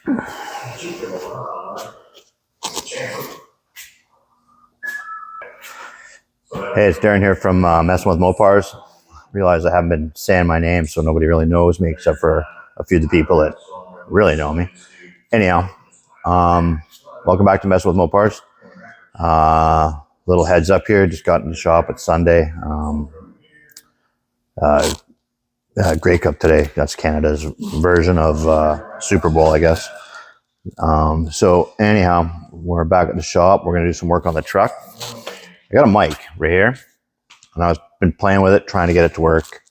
Hey, it's Darren here from Messing with Mopars. Realize I haven't been saying my name, so nobody really knows me except for a few of the people that really know me. Anyhow, welcome back to Messing with Mopars. Little heads up here, just got in the shop. It's Sunday. Grey Cup today. That's Canada's version of Super Bowl, I guess. So anyhow, we're back at the shop. We're going to do some work on the truck. I got a mic right here, and I've been playing with it, trying to get it to work.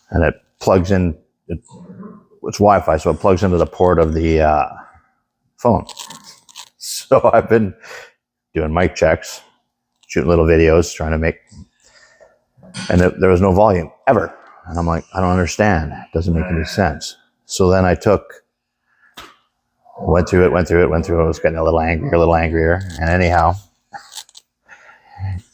And it plugs in, it's Wi-Fi, so it plugs into the port of the phone. So I've been doing mic checks, shooting little videos, trying to make, and there was no volume ever. And I'm like, I don't understand. It doesn't make any sense. So then I went through it. I was getting a little angrier. And anyhow,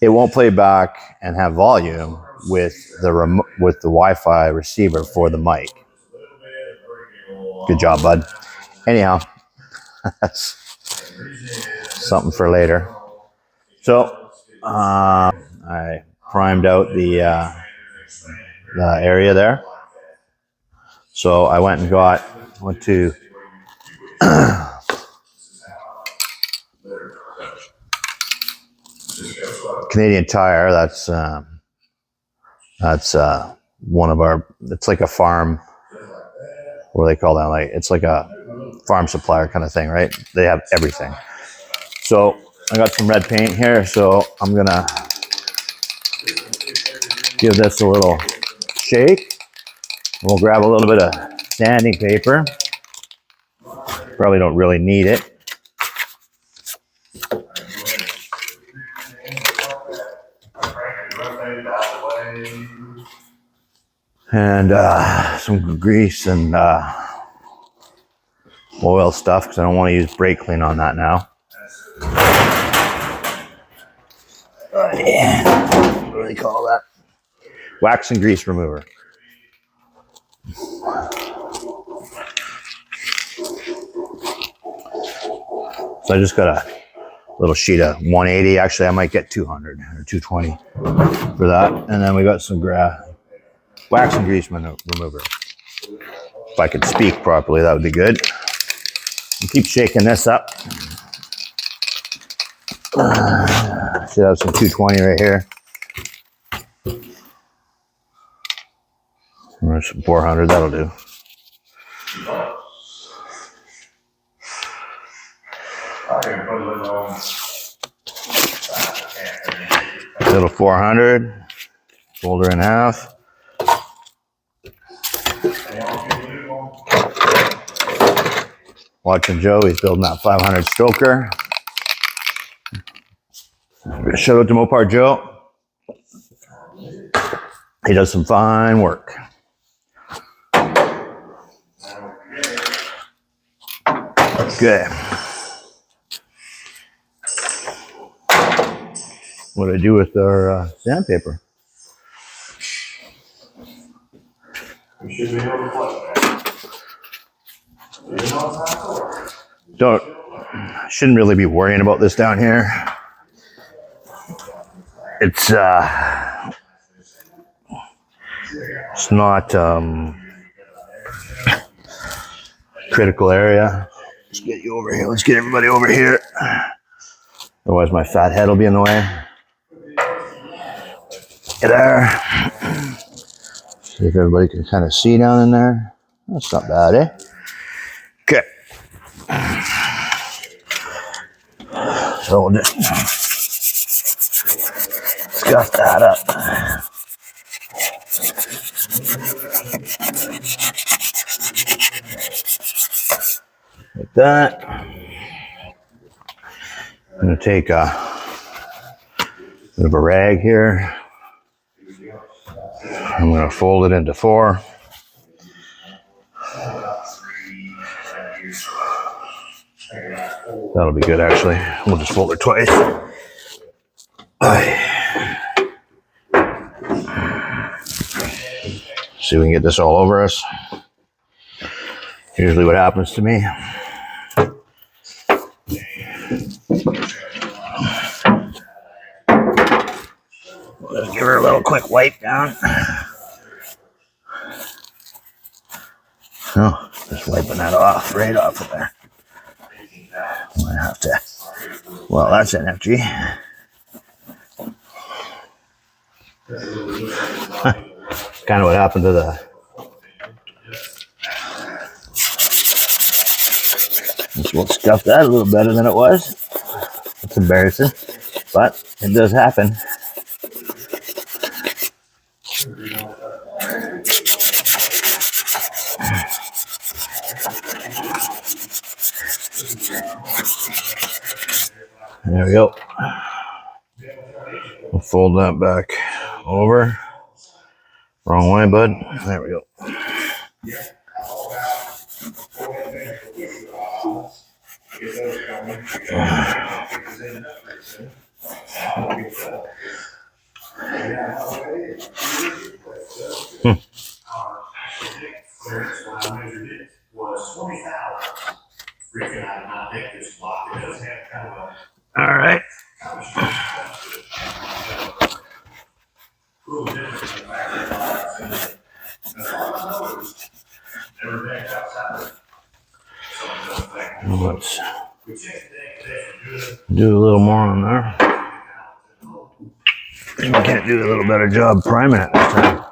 it won't play back and have volume with the Wi-Fi receiver for the mic. Good job, bud. Anyhow, that's something for later. So I primed out the area there. So I went to Canadian Tire. That's one of our. It's like a farm. What do they call that? Like, it's like a farm supplier kind of thing, right? They have everything. So I got some red paint here, so I'm gonna give this a little shake. We'll grab a little bit of sanding paper. Probably don't really need it. And some grease and oil stuff, because I don't want to use brake clean on that now. Yeah. What do they call that? Wax and grease remover. So I just got a little sheet of 180. Actually, I might get 200 or 220 for that. And then we got some wax and grease remover. If I could speak properly, that would be good. And keep shaking this up. Should have some 220 right here. Or some 400, that'll do. Little 400, fold her in half. Watching Joe, he's building that 500 stroker. Shout out to Mopar Joe. He does some fine work. Okay. What do I do with our sandpaper? We should be able to shouldn't really be worrying about this down here. It's not critical area. Let's get you over here. Let's get everybody over here. Otherwise my fat head will be in the way. Get there. See if everybody can kind of see down in there. That's not bad, eh? Okay. So we'll just scuff that up. Like that. I'm going to take a bit of a rag here. I'm going to fold it into 4. That'll be good, actually. We'll just fold it twice. See if we can get this all over us. Usually what happens to me. Let's give her a little quick wipe down. Oh, just wiping that off, right off of there. I have to. Well, that's energy. Kind of what happened to the. We'll stuff that a little better than it was. It's embarrassing, but it does happen. There we go. We'll fold that back over. Wrong way, bud. There we go. All right. Let's do a little more on there. We can't do a little better job priming it this time.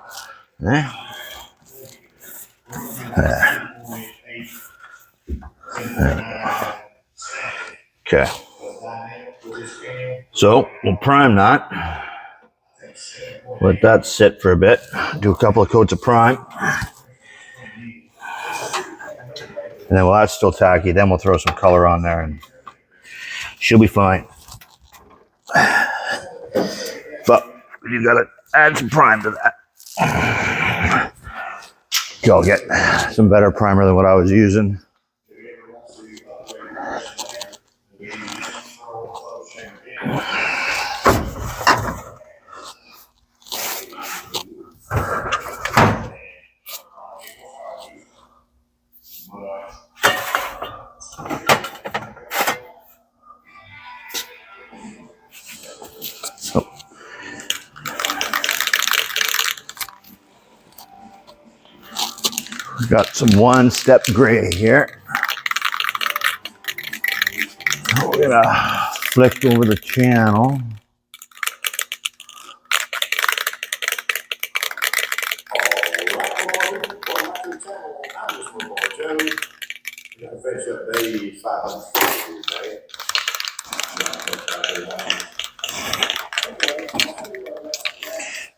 Okay. So we'll prime that. Let that sit for a bit. Do a couple of coats of prime. And then while that's still tacky, then we'll throw some color on there and she'll be fine. But you gotta add some prime to that. Go get some better primer than what I was using. We've got some one-step gray here. We're gonna flick over the channel.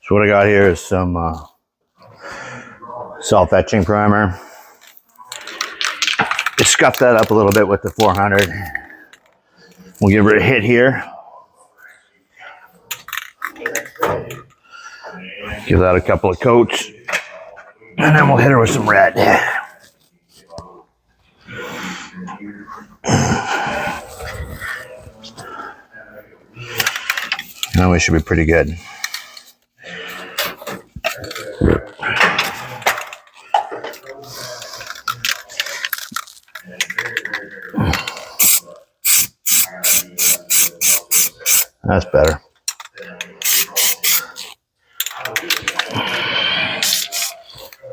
So what I got here is some self-etching primer. Just scuff that up a little bit with the 400. We'll give her a hit here. Give that a couple of coats. And then we'll hit her with some red. Now we should be pretty good. That's better.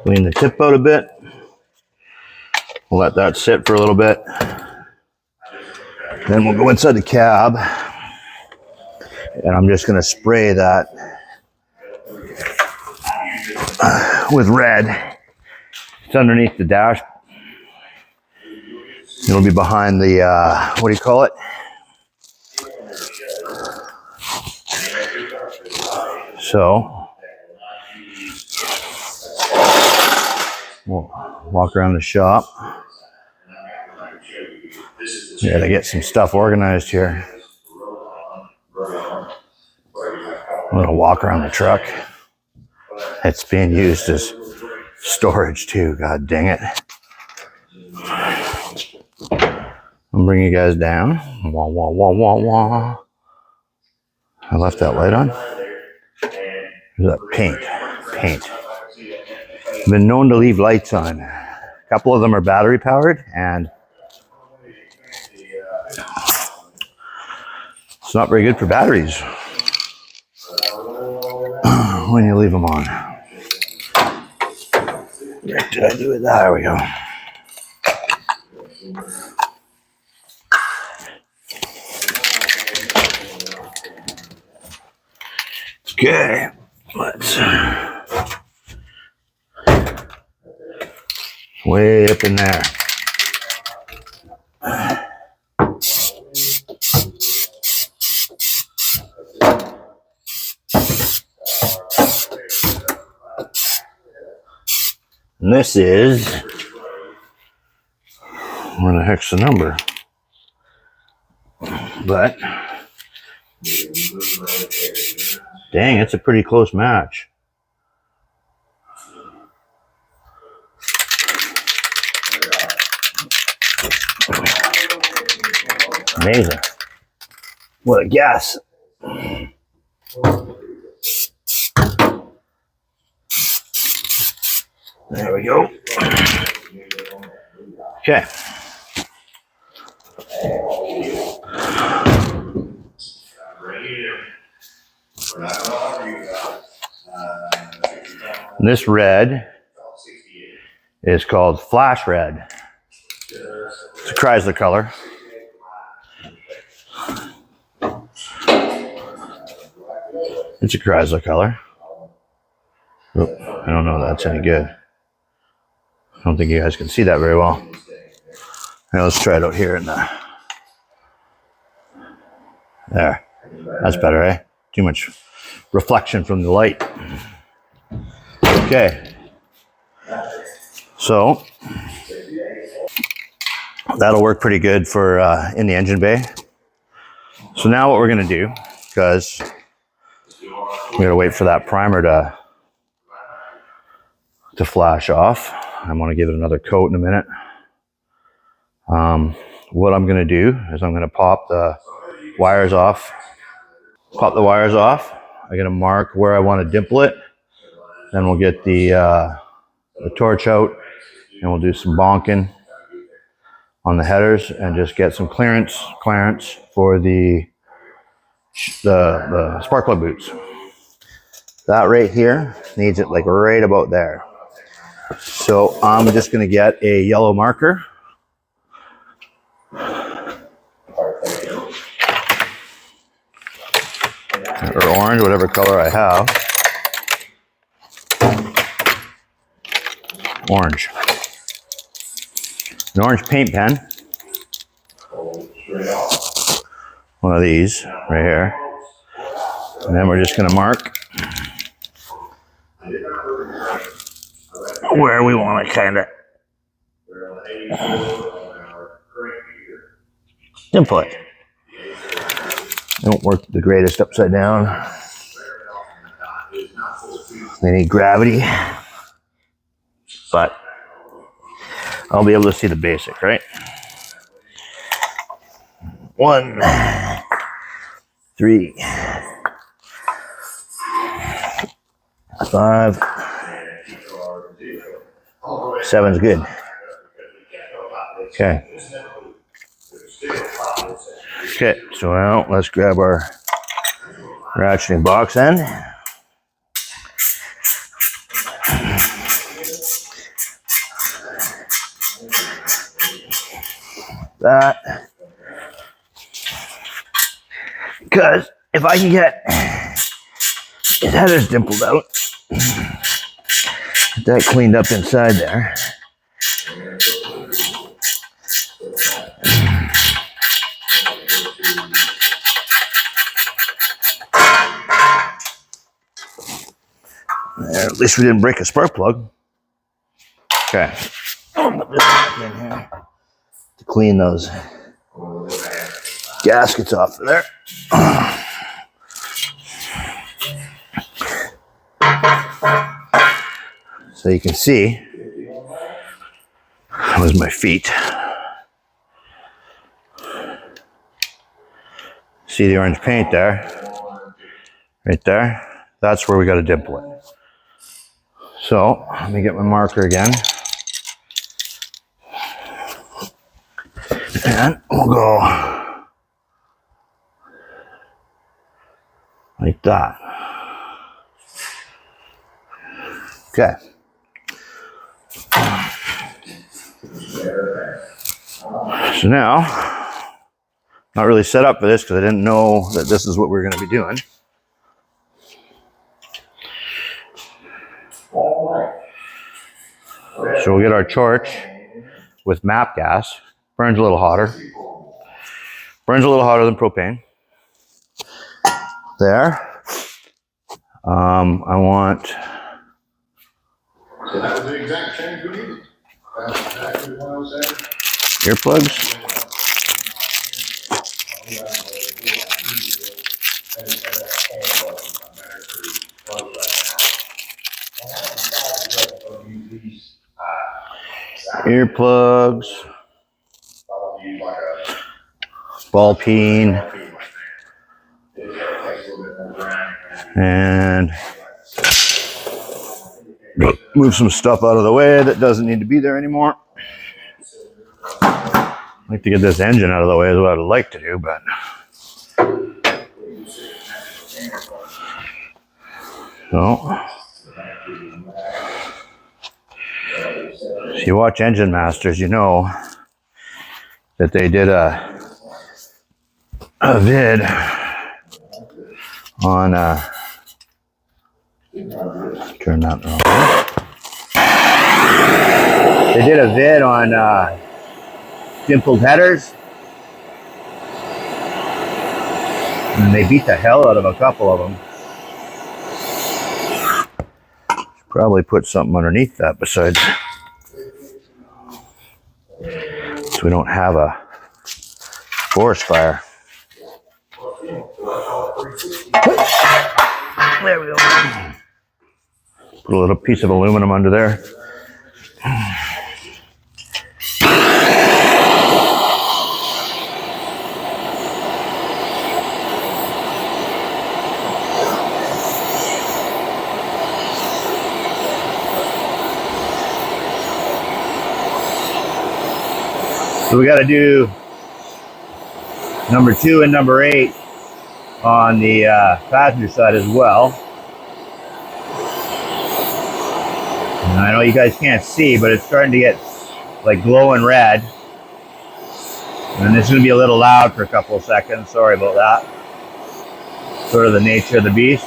Clean the tip out a bit. We'll let that sit for a little bit. Then we'll go inside the cab. And I'm just going to spray that with red. It's underneath the dash. It'll be behind the, what do you call it? So, we'll walk around the shop. We gotta get some stuff organized here. I'm gonna walk around the truck. It's being used as storage too, god dang it. I'll bring you guys down. Wah, wah, wah, wah, wah. I left that light on. There's that paint. I've been known to leave lights on A couple of them are battery powered, and it's not very good for batteries when you leave them on. What did I do with that? There we go. Okay, let's way up in there. And this is, where the heck's the number? But, dang, it's a pretty close match. Amazing. What a guess. There we go. Okay. This red is called Flash Red. It's a Chrysler color. It's a Chrysler color. Oh, I don't know if that's any good. I don't think you guys can see that very well. Now let's try it out here in the... There. That's better, eh? Too much reflection from the light. Okay. So, that'll work pretty good for in the engine bay. So now what we're going to do, because we got to wait for that primer to flash off. I'm going to give it another coat in a minute. What I'm going to do is I'm going to pop the wires off. Pop the wires off. I'm going to mark where I want to dimple it. Then we'll get the torch out and we'll do some bonking on the headers and just get some clearance for the spark plug boots. That right here needs it like right about there. So I'm just going to get a yellow marker. Or orange, whatever color I have. Orange. An orange paint pen. One of these right here. And then we're just going to mark where we want to kind of dimple it. Don't work the greatest upside down. They need gravity. But I'll be able to see the basic, right? 1, 3, 5, 7's good. Okay. Okay, so now let's grab our ratcheting box end. That. Because if I can get his headers dimpled out, get that cleaned up inside there. At least we didn't break a spark plug. Okay. I'll put this back in here to clean those gaskets off of there. So you can see, that was my feet. See the orange paint there? Right there? That's where we got to dimple it. So, let me get my marker again. And we'll go like that. Okay. So now, not really set up for this because I didn't know that this is what we were going to be doing. So we'll get our torch with MAP gas. Burns a little hotter. Burns a little hotter than propane. There. I want. So that was the exact change we needed. That's exactly what I was saying. Earplugs. Earplugs. Ball peen. And move some stuff out of the way that doesn't need to be there anymore. I'd like to get this engine out of the way is what I'd like to do, but so if you watch Engine Masters, you know that they did a vid on turn that wrong. They did a vid on dimpled headers, and they beat the hell out of a couple of them. Should probably put something underneath that besides, so we don't have a forest fire. There we go. Put a little piece of aluminum under there. So we got to do number 2 and number 8 on the passenger side as well. And I know you guys can't see, but it's starting to get like glowing red. And it's going to be a little loud for a couple of seconds. Sorry about that. Sort of the nature of the beast.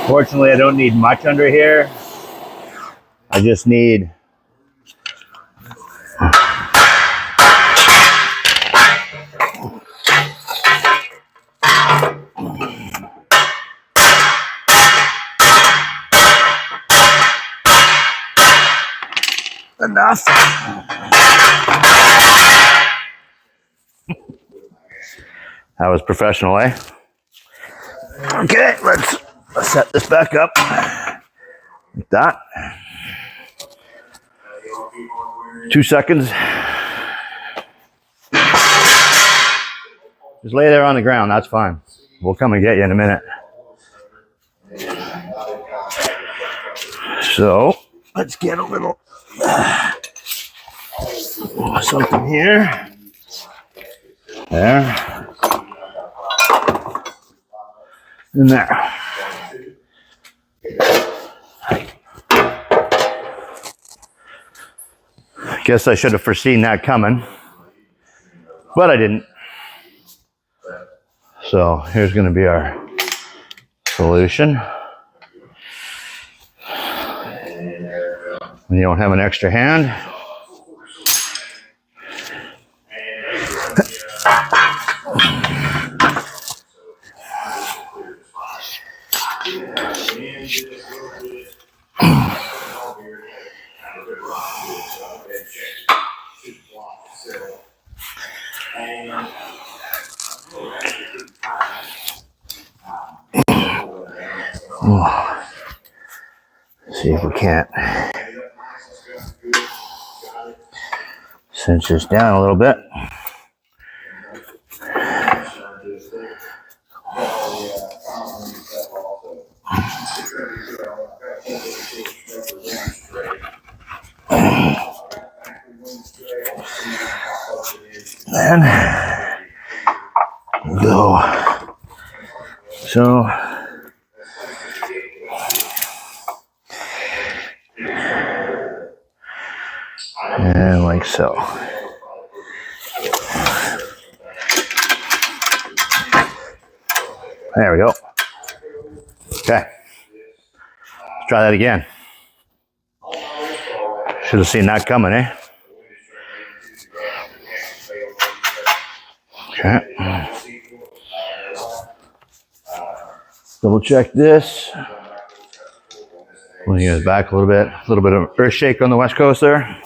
Fortunately, I don't need much under here. I just need enough. That was professional, eh? Okay, let's set this back up like that. 2 seconds. Just lay there on the ground, that's fine. We'll come and get you in a minute. So, let's get a little something here. There. And there. Guess I should have foreseen that coming, but I didn't. So here's going to be our solution. When you don't have an extra hand, see if we can't cinch this down a little bit. And go. So and like so. There we go. Okay. Let's try that again. Should have seen that coming, eh? Okay. Double check this. Pulling you guys back a little bit of earth shake on the west coast there.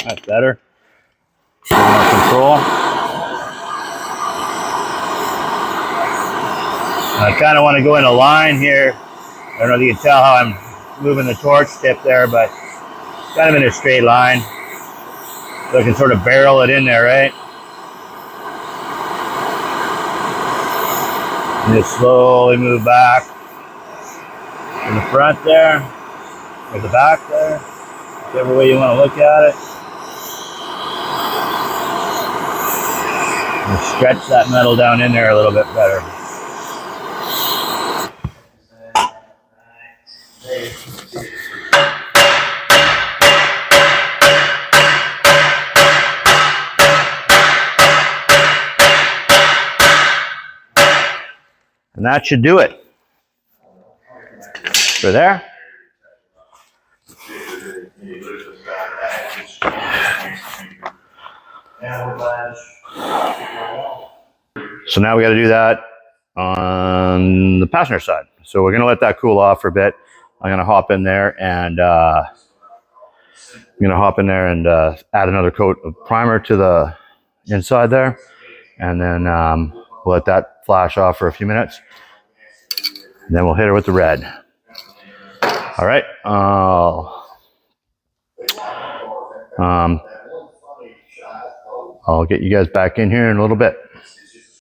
That's better. More control. I kind of want to go in a line here. I don't know if you can tell how I'm moving the torch tip there, but kind of in a straight line. So I can sort of barrel it in there, right? And just slowly move back in the front there, or the back there, whichever way you want to look at it. And stretch that metal down in there a little bit better. And that should do it for there. So now we got to do that on the passenger side. So we're going to let that cool off for a bit. I'm going to hop in there and add another coat of primer to the inside there, and then we'll let that flash off for a few minutes. And then we'll hit her with the red. All right. I'll get you guys back in here in a little bit.